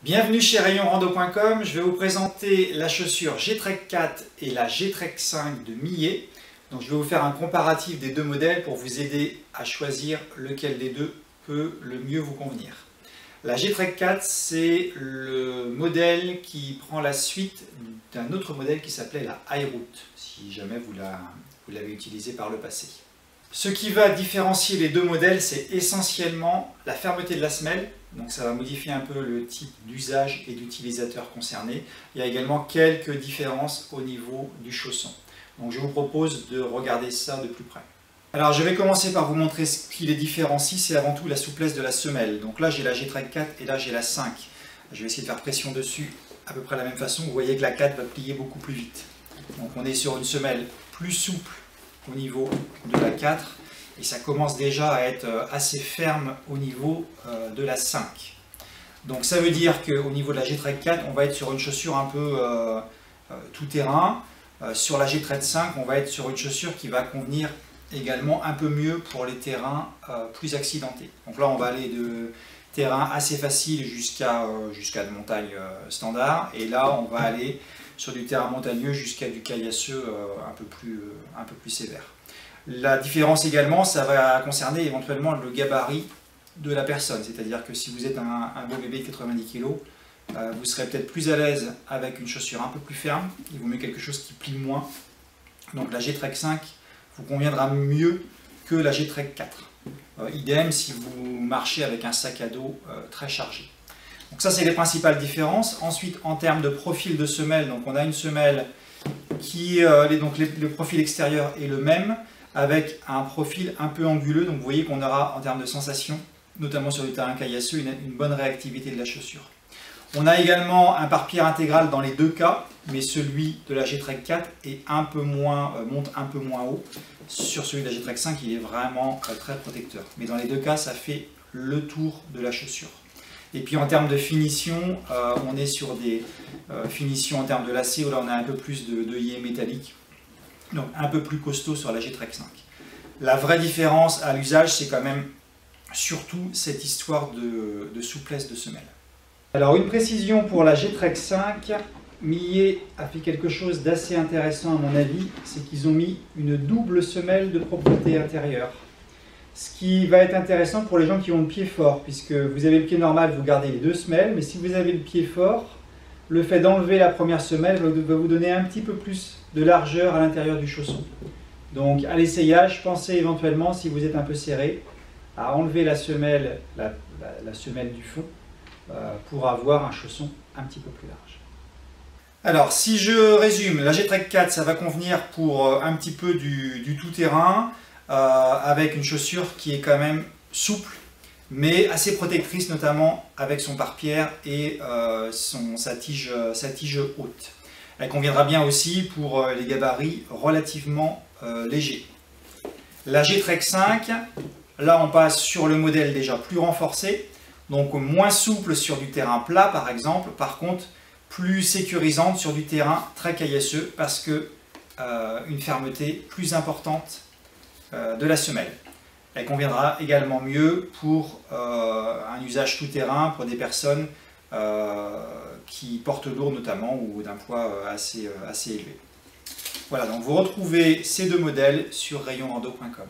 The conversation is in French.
Bienvenue chez rayonrando.com, je vais vous présenter la chaussure G-Trek 4 et la G-Trek 5 de Millet. Donc je vais vous faire un comparatif des deux modèles pour vous aider à choisir lequel des deux peut le mieux vous convenir. La G-Trek 4, c'est le modèle qui prend la suite d'un autre modèle qui s'appelait la Hi-Root, si jamais vous l'avez utilisé par le passé. Ce qui va différencier les deux modèles, c'est essentiellement la fermeté de la semelle. Donc ça va modifier un peu le type d'usage et d'utilisateur concerné. Il y a également quelques différences au niveau du chausson. Donc je vous propose de regarder ça de plus près. Alors je vais commencer par vous montrer ce qui les différencie, c'est avant tout la souplesse de la semelle. Donc là j'ai la G-Trek 4 et là j'ai la 5. Je vais essayer de faire pression dessus à peu près de la même façon. Vous voyez que la 4 va plier beaucoup plus vite. Donc on est sur une semelle plus souple au niveau de la 4 et ça commence déjà à être assez ferme au niveau de la 5. Donc ça veut dire qu'au niveau de la G-Trek 4, on va être sur une chaussure un peu tout terrain. Sur la G-Trek 5, on va être sur une chaussure qui va convenir également un peu mieux pour les terrains plus accidentés. Donc là on va aller de terrain assez facile jusqu'à de montagne standard, et là on va aller sur du terrain montagneux jusqu'à du caillasseux un peu plus sévère. La différence également, ça va concerner éventuellement le gabarit de la personne, c'est-à-dire que si vous êtes un beau bébé de 90 kg, vous serez peut-être plus à l'aise avec une chaussure un peu plus ferme, il vaut mieux quelque chose qui plie moins. Donc la G-Trek 5 vous conviendra mieux que la G-Trek 4. Idem si vous marchez avec un sac à dos très chargé. Donc ça c'est les principales différences. Ensuite en termes de profil de semelle, donc on a une semelle qui le profil extérieur est le même, avec un profil un peu anguleux. Donc vous voyez qu'on aura en termes de sensation, notamment sur du terrain caillasseux, une bonne réactivité de la chaussure. On a également un pare-pierre intégral dans les deux cas, mais celui de la G-Trek 4 est monte un peu moins haut. Sur celui de la G-Trek 5, il est vraiment très protecteur. Mais dans les deux cas, ça fait le tour de la chaussure. Et puis en termes de finition, on est sur des finitions en termes de lacets où là on a un peu plus d'œillet métallique, donc un peu plus costaud sur la G-Trek 5. La vraie différence à l'usage, c'est quand même surtout cette histoire de souplesse de semelle. Alors une précision pour la G-Trek 5, Millet a fait quelque chose d'assez intéressant à mon avis, c'est qu'ils ont mis une double semelle de propreté intérieure. Ce qui va être intéressant pour les gens qui ont le pied fort, puisque vous avez le pied normal, vous gardez les deux semelles, mais si vous avez le pied fort, le fait d'enlever la première semelle va vous donner un petit peu plus de largeur à l'intérieur du chausson. Donc à l'essayage, pensez éventuellement, si vous êtes un peu serré, à enlever la semelle, la semelle du fond, pour avoir un chausson un petit peu plus large. Alors si je résume, la G-Trek 4 ça va convenir pour un petit peu du tout-terrain, avec une chaussure qui est quand même souple mais assez protectrice, notamment avec son pare-pierre et sa tige haute. Elle conviendra bien aussi pour les gabarits relativement légers. La G-Trek 5, là on passe sur le modèle déjà plus renforcé, donc moins souple sur du terrain plat par exemple, par contre plus sécurisante sur du terrain très caillasseux parce que une fermeté plus importante de la semelle. Elle conviendra également mieux pour un usage tout-terrain, pour des personnes qui portent lourd notamment ou d'un poids assez élevé. Voilà, donc vous retrouvez ces deux modèles sur rayonrando.com.